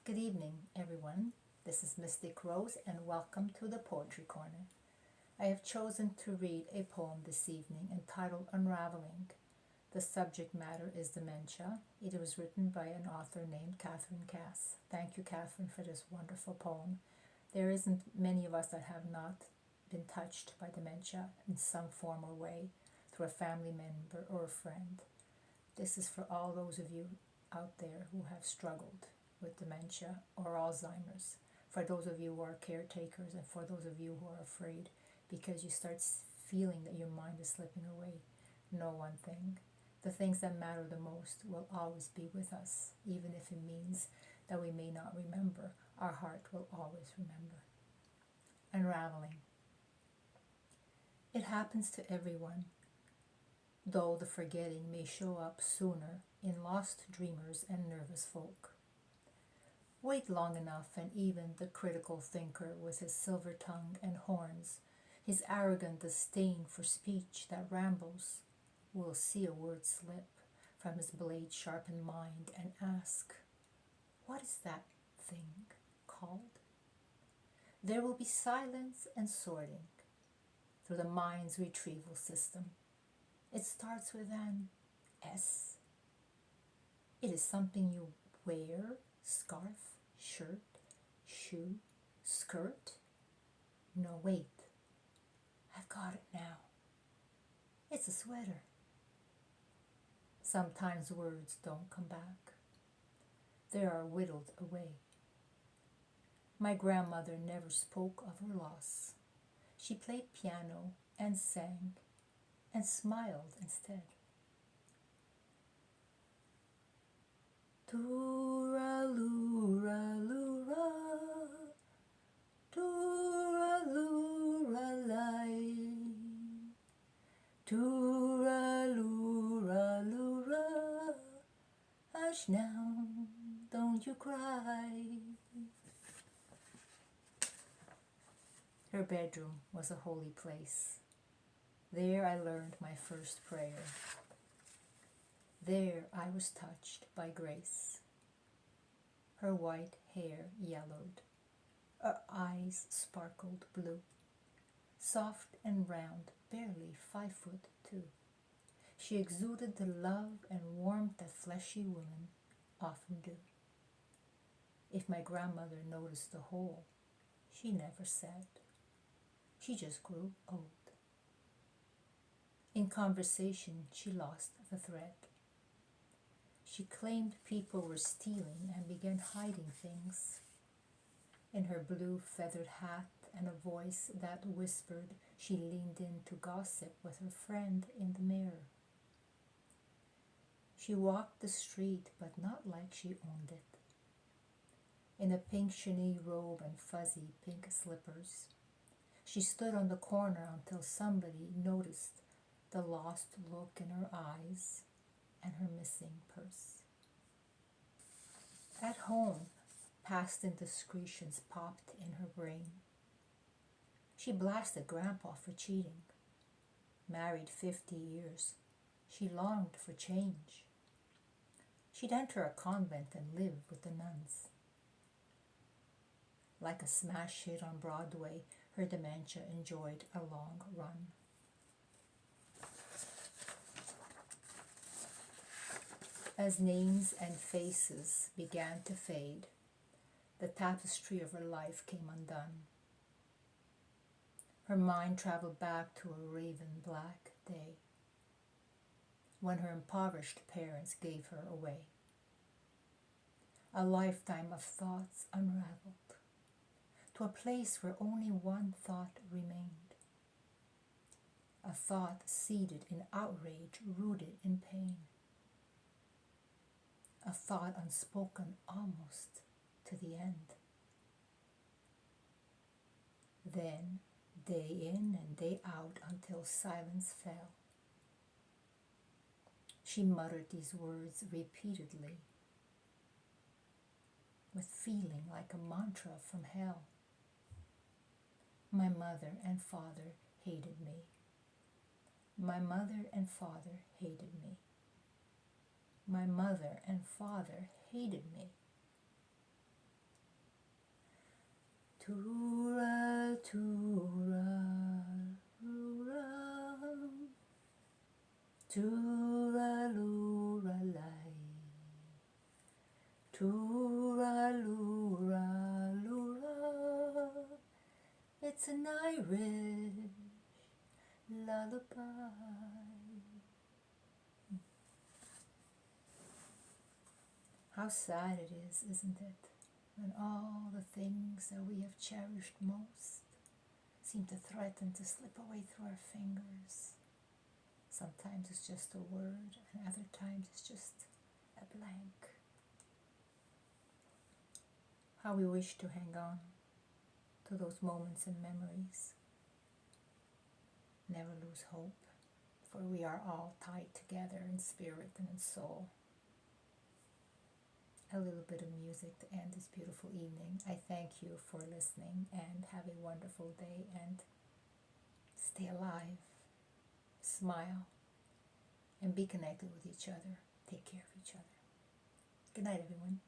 Good evening, everyone. This is Mystic Rose, and welcome to the Poetry Corner. I have chosen to read a poem this evening entitled Unraveling. The subject matter is dementia. It was written by an author named Kathryn Kass. Thank you, Kathryn, for this wonderful poem. There isn't many of us that have not been touched by dementia in some form or way through a family member or a friend. This is for all those of you out there who have struggled with dementia or Alzheimer's, for those of you who are caretakers, and for those of you who are afraid because you start feeling that your mind is slipping away. Know one thing: the things that matter the most will always be with us, even if it means that we may not remember. Our heart will always remember. Unraveling. It happens to everyone, though the forgetting may show up sooner in lost dreamers and nervous folk. Wait long enough, and even the critical thinker with his silver tongue and horns, his arrogant disdain for speech that rambles, will see a word slip from his blade-sharpened mind and ask, "What is that thing called?" There will be silence and sorting through the mind's retrieval system. It starts with an S. It is something you wear: scarf, shirt, shoe, skirt. No, wait. I've got it now. It's a sweater. Sometimes words don't come back. They are whittled away. My grandmother never spoke of her loss. She played piano and sang and smiled instead. Toora-loora-loora, toora-loora-lay, toora-loora-loora, hush now, don't you cry. Her bedroom was a holy place. There I learned my first prayer. There I was touched by grace. Her white hair yellowed. Her eyes sparkled blue. Soft and round, barely 5'2". She exuded the love and warmth that fleshy women often do. If my grandmother noticed the hole, she never said. She just grew old. In conversation, she lost the thread. She claimed people were stealing and began hiding things. In her blue feathered hat and a voice that whispered, she leaned in to gossip with her friend in the mirror. She walked the street, but not like she owned it. In a pink chenille robe and fuzzy pink slippers, she stood on the corner until somebody noticed the lost look in her eyes and her missing purse. At home, past indiscretions popped in her brain. She blasted Grandpa for cheating. Married 50 years, she longed for change. She'd enter a convent and live with the nuns. Like a smash hit on Broadway, her dementia enjoyed a long run. As names and faces began to fade, the tapestry of her life came undone. Her mind traveled back to a raven black day when her impoverished parents gave her away. A lifetime of thoughts unraveled to a place where only one thought remained. A thought seated in outrage, rooted in pain. A thought unspoken almost to the end. Then, day in and day out until silence fell, she muttered these words repeatedly, with feeling like a mantra from hell. My mother and father hated me. My mother and father hated me. My mother and father hated me. Tura, tura, rura, tura, lura, lai. Tura, lura, lura. It's an Irish lullaby. How sad it is, isn't it, when all the things that we have cherished most seem to threaten to slip away through our fingers. Sometimes it's just a word, and other times it's just a blank. How we wish to hang on to those moments and memories. Never lose hope, for we are all tied together in spirit and in soul. A little bit of music to end this beautiful evening. I thank you for listening and have a wonderful day and stay alive, smile, and be connected with each other. Take care of each other. Good night, everyone.